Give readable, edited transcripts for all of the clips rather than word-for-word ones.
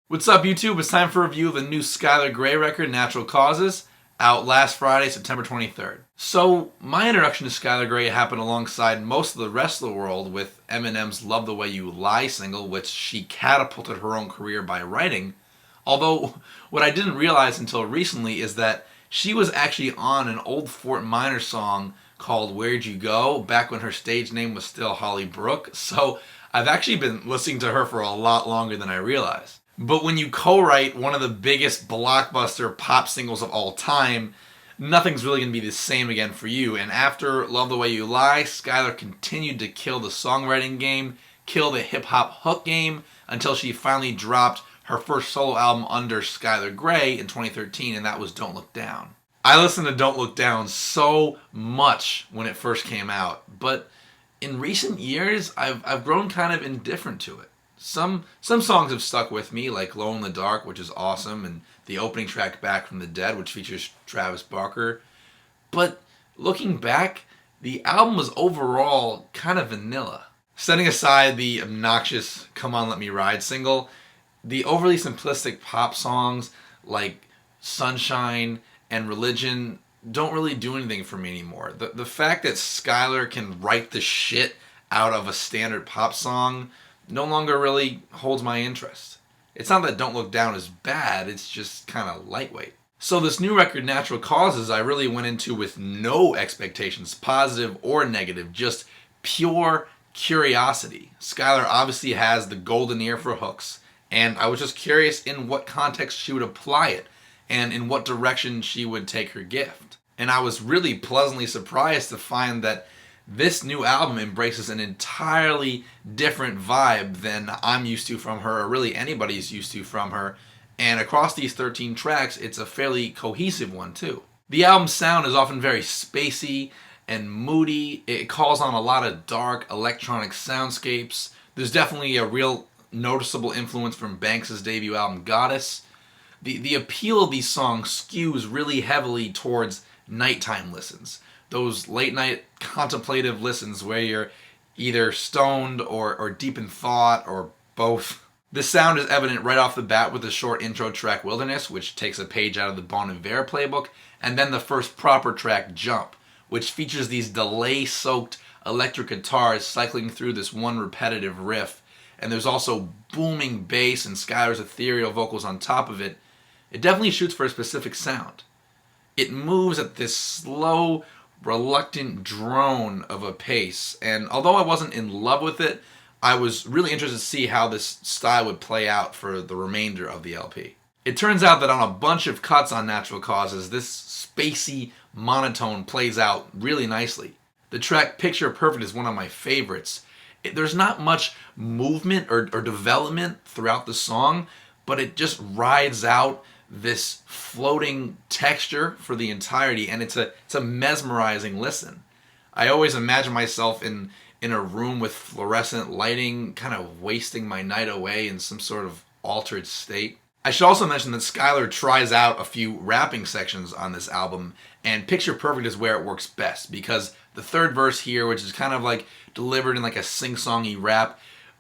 What's up, YouTube? It's time for a review of the new Skylar Grey record, Natural Causes, out last Friday, September 23rd. So, my introduction to Skylar Grey happened alongside most of the rest of the world with Eminem's Love the Way You Lie single, which she catapulted her own career by writing. Although, what I didn't realize until recently is that she was actually on an old Fort Minor song called Where'd You Go, back when her stage name was still Holly Brooke, so I've actually been listening to her for a lot longer than I realized. But when you co-write one of the biggest blockbuster pop singles of all time, nothing's really going to be the same again for you. And after Love the Way You Lie, Skylar continued to kill the songwriting game, kill the hip-hop hook game, until she finally dropped her first solo album under Skylar Grey in 2013, and that was Don't Look Down. I listened to Don't Look Down so much when it first came out, but in recent years, I've grown kind of indifferent to it. Some songs have stuck with me, like Glow in the Dark, which is awesome, and the opening track Back from the Dead, which features Travis Barker. But looking back, the album was overall kind of vanilla. Setting aside the obnoxious Come On Let Me Ride single, the overly simplistic pop songs like Sunshine and Religion don't really do anything for me anymore. The fact that Skylar can write the shit out of a standard pop song no longer really holds my interest. It's not that Don't Look Down is bad, it's just kind of lightweight. So this new record, Natural Causes, I really went into with no expectations, positive or negative, just pure curiosity. Skylar obviously has the golden ear for hooks, and I was just curious in what context she would apply it, and in what direction she would take her gift. And I was really pleasantly surprised to find that this new album embraces an entirely different vibe than I'm used to from her, or really anybody's used to from her. And across these 13 tracks, it's a fairly cohesive one too. The album's sound is often very spacey and moody. It calls on a lot of dark electronic soundscapes. There's definitely a real noticeable influence from Banks' debut album, Goddess. The appeal of these songs skews really heavily towards nighttime listens. Those late night contemplative listens where you're either stoned or deep in thought or both. This sound is evident right off the bat with the short intro track Wilderness, which takes a page out of the Bon Iver playbook, and then the first proper track Jump, which features these delay-soaked electric guitars cycling through this one repetitive riff, and there's also booming bass and Skylar's ethereal vocals on top of it. It definitely shoots for a specific sound. It moves at this slow, reluctant drone of a pace, and although I wasn't in love with it, I was really interested to see how this style would play out for the remainder of the LP. It turns out that on a bunch of cuts on Natural Causes, this spacey monotone plays out really nicely. The track Picture Perfect is one of my favorites. There's not much movement or development throughout the song, but it just rides out this floating texture for the entirety, and it's a mesmerizing listen. I always imagine myself in a room with fluorescent lighting, kind of wasting my night away in some sort of altered state. I should also mention that Skylar tries out a few rapping sections on this album, and Picture Perfect is where it works best, because the third verse here, which is kind of like delivered in like a sing-songy rap,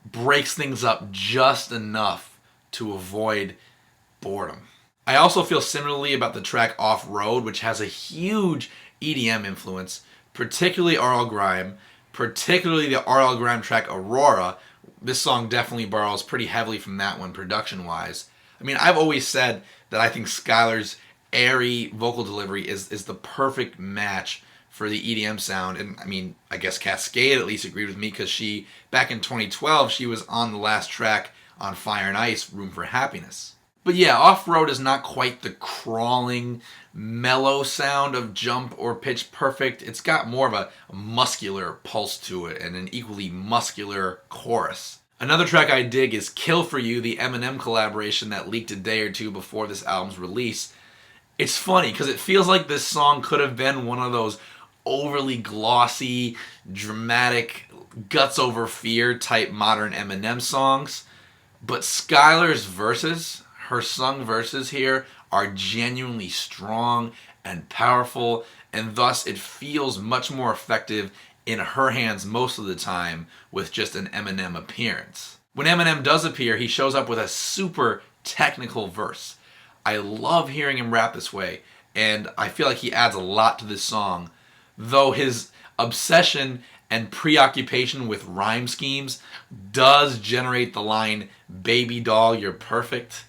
breaks things up just enough to avoid boredom. I also feel similarly about the track Off Road, which has a huge EDM influence, particularly RL Grime, particularly the RL Grime track Aurora. This song definitely borrows pretty heavily from that one production-wise. I mean, I've always said that I think Skylar's airy vocal delivery is the perfect match for the EDM sound, and I mean, I guess Cascade at least agreed with me, because back in 2012, she was on the last track on Fire and Ice, Room for Happiness. But yeah, Off-Road is not quite the crawling, mellow sound of Jump or Pitch Perfect. It's got more of a muscular pulse to it and an equally muscular chorus. Another track I dig is Kill For You, the Eminem collaboration that leaked a day or two before this album's release. It's funny because it feels like this song could have been one of those overly glossy, dramatic, guts over fear type modern Eminem songs. But Skylar's verses, her sung verses here, are genuinely strong and powerful, and thus it feels much more effective in her hands most of the time with just an Eminem appearance. When Eminem does appear, he shows up with a super technical verse. I love hearing him rap this way, and I feel like he adds a lot to this song, though his obsession and preoccupation with rhyme schemes does generate the line, "Baby doll, you're perfect,"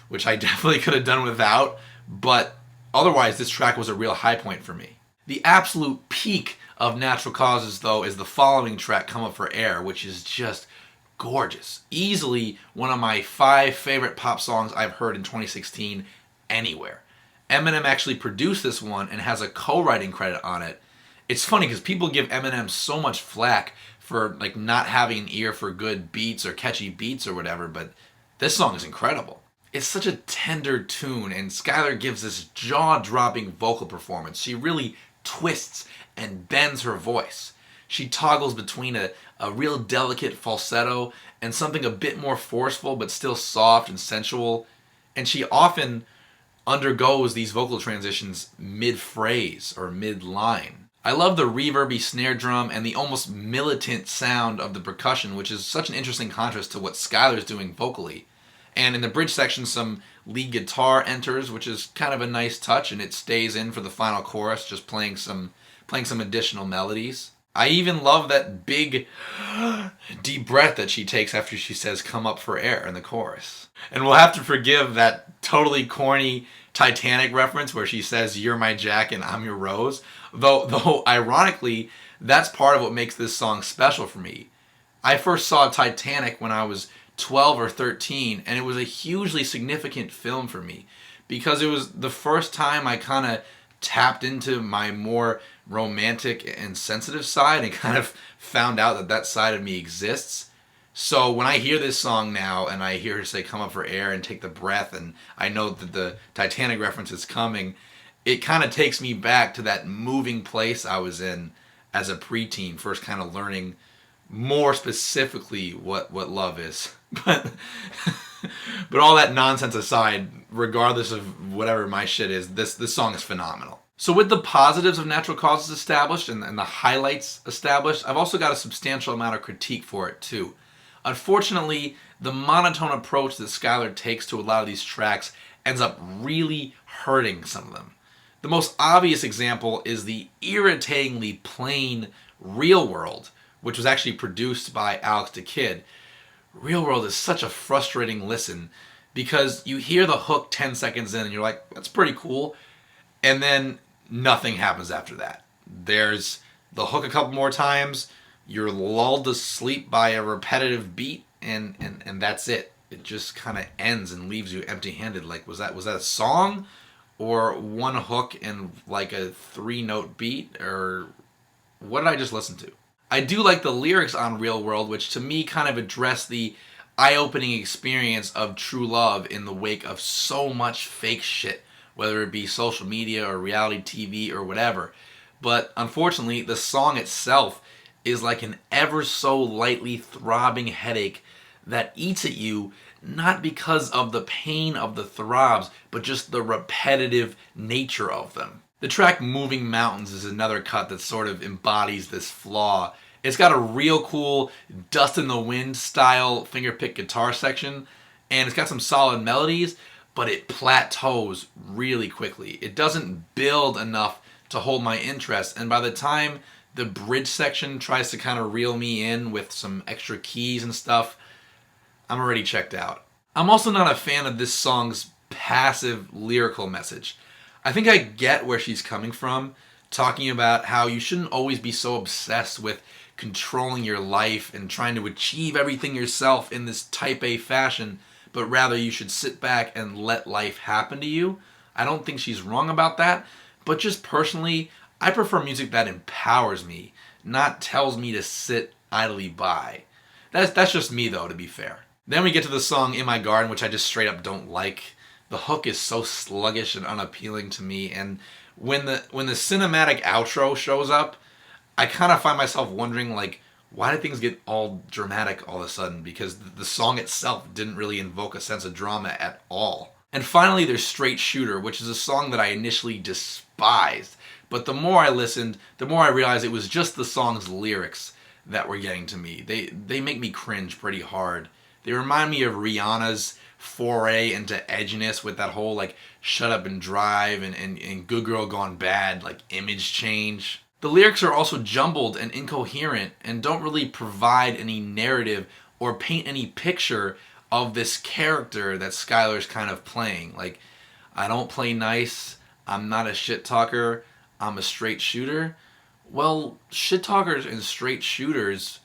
which I definitely could have done without, but otherwise this track was a real high point for me. The absolute peak of Natural Causes, though, is the following track, "Come Up for Air," which is just gorgeous. Easily one of my 5 favorite pop songs I've heard in 2016 anywhere. Eminem actually produced this one and has a co-writing credit on it. It's funny because people give Eminem so much flack for like not having an ear for good beats or catchy beats or whatever, but this song is incredible. It's such a tender tune, and Skylar gives this jaw-dropping vocal performance. She really twists and bends her voice. She toggles between a real delicate falsetto and something a bit more forceful but still soft and sensual, and she often undergoes these vocal transitions mid-phrase or mid-line. I love the reverby snare drum and the almost militant sound of the percussion, which is such an interesting contrast to what Skylar's doing vocally. And in the bridge section, some lead guitar enters, which is kind of a nice touch, and it stays in for the final chorus, just playing some additional melodies. I even love that big deep breath that she takes after she says "come up for air" in the chorus. And we'll have to forgive that totally corny Titanic reference where she says "you're my Jack and I'm your Rose," though ironically, that's part of what makes this song special for me. I first saw Titanic when I was 12 or 13, and it was a hugely significant film for me because it was the first time I kind of tapped into my more romantic and sensitive side and kind of found out that side of me exists. So when I hear this song now and I hear her say "come up for air" and take the breath, and I know that the Titanic reference is coming, it kind of takes me back to that moving place I was in as a preteen, first kind of learning more specifically what love is. But all that nonsense aside, regardless of whatever my shit is, this song is phenomenal. So with the positives of Natural Causes established and the highlights established, I've also got a substantial amount of critique for it too. Unfortunately, the monotone approach that Skylar takes to a lot of these tracks ends up really hurting some of them. The most obvious example is the irritatingly plain Real World, which was actually produced by Alex the Kid. Real World is such a frustrating listen because you hear the hook 10 seconds in and you're like, that's pretty cool, and then nothing happens after that. There's the hook a couple more times, you're lulled to sleep by a repetitive beat, and that's it. It just kind of ends and leaves you empty-handed. Like, was that a song? Or one hook and like a 3-note beat? Or what did I just listen to? I do like the lyrics on Real World, which to me kind of address the eye-opening experience of true love in the wake of so much fake shit, whether it be social media or reality TV or whatever. But unfortunately, the song itself is like an ever so lightly throbbing headache that eats at you, not because of the pain of the throbs, but just the repetitive nature of them. The track Moving Mountains is another cut that sort of embodies this flaw. It's got a real cool Dust in the Wind style fingerpick guitar section, and it's got some solid melodies, but it plateaus really quickly. It doesn't build enough to hold my interest, and by the time the bridge section tries to kind of reel me in with some extra keys and stuff, I'm already checked out. I'm also not a fan of this song's passive lyrical message. I think I get where she's coming from, talking about how you shouldn't always be so obsessed with controlling your life and trying to achieve everything yourself in this type A fashion, but rather you should sit back and let life happen to you. I don't think she's wrong about that, but just personally, I prefer music that empowers me, not tells me to sit idly by. That's just me though, to be fair. Then we get to the song In My Garden, which I just straight up don't like. The hook is so sluggish and unappealing to me, and when the cinematic outro shows up, I kind of find myself wondering, like, why did things get all dramatic all of a sudden? Because the song itself didn't really invoke a sense of drama at all. And finally, there's Straight Shooter, which is a song that I initially despised. But the more I listened, the more I realized it was just the song's lyrics that were getting to me. They make me cringe pretty hard. They remind me of Rihanna's foray into edginess with that whole like shut up and drive and good girl gone bad like image change. The lyrics are also jumbled and incoherent and don't really provide any narrative or paint any picture of this character that Skylar's kind of playing. Like, I don't play nice, I'm not a shit talker, I'm a straight shooter. Well, shit talkers and straight shooters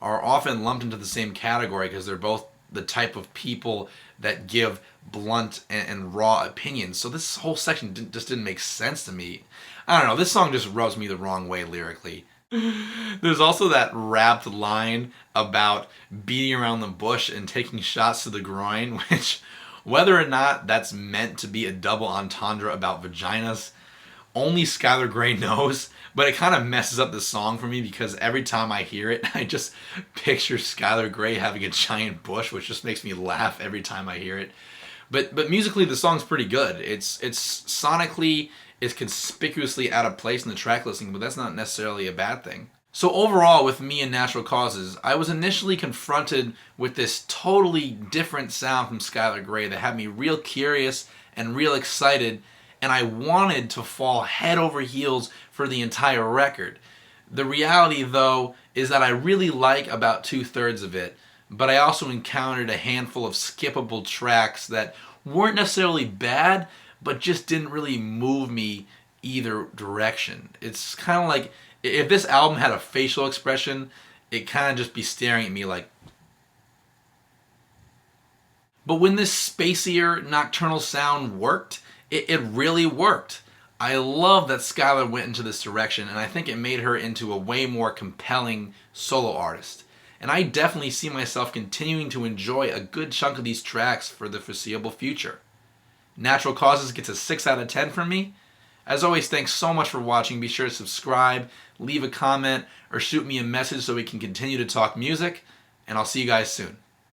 are often lumped into the same category because they're both the type of people that give blunt and raw opinions. So this whole section just didn't make sense to me. I don't know, this song just rubs me the wrong way lyrically. There's also that rapped line about beating around the bush and taking shots to the groin, which, whether or not that's meant to be a double entendre about vaginas, only Skylar Grey knows, but it kind of messes up the song for me because every time I hear it, I just picture Skylar Grey having a giant bush, which just makes me laugh every time I hear it. But musically, the song's pretty good. It's sonically, it's conspicuously out of place in the track listing, but that's not necessarily a bad thing. So overall, with Me and Natural Causes, I was initially confronted with this totally different sound from Skylar Grey that had me real curious and real excited, and I wanted to fall head over heels for the entire record. The reality, though, is that I really like about 2/3 of it, but I also encountered a handful of skippable tracks that weren't necessarily bad, but just didn't really move me either direction. It's kind of like if this album had a facial expression, it kind of just be staring at me like. But when this spacier, nocturnal sound worked, it really worked. I love that Skylar went into this direction, and I think it made her into a way more compelling solo artist. And I definitely see myself continuing to enjoy a good chunk of these tracks for the foreseeable future. Natural Causes gets a 6 out of 10 from me. As always, thanks so much for watching. Be sure to subscribe, leave a comment, or shoot me a message so we can continue to talk music, and I'll see you guys soon.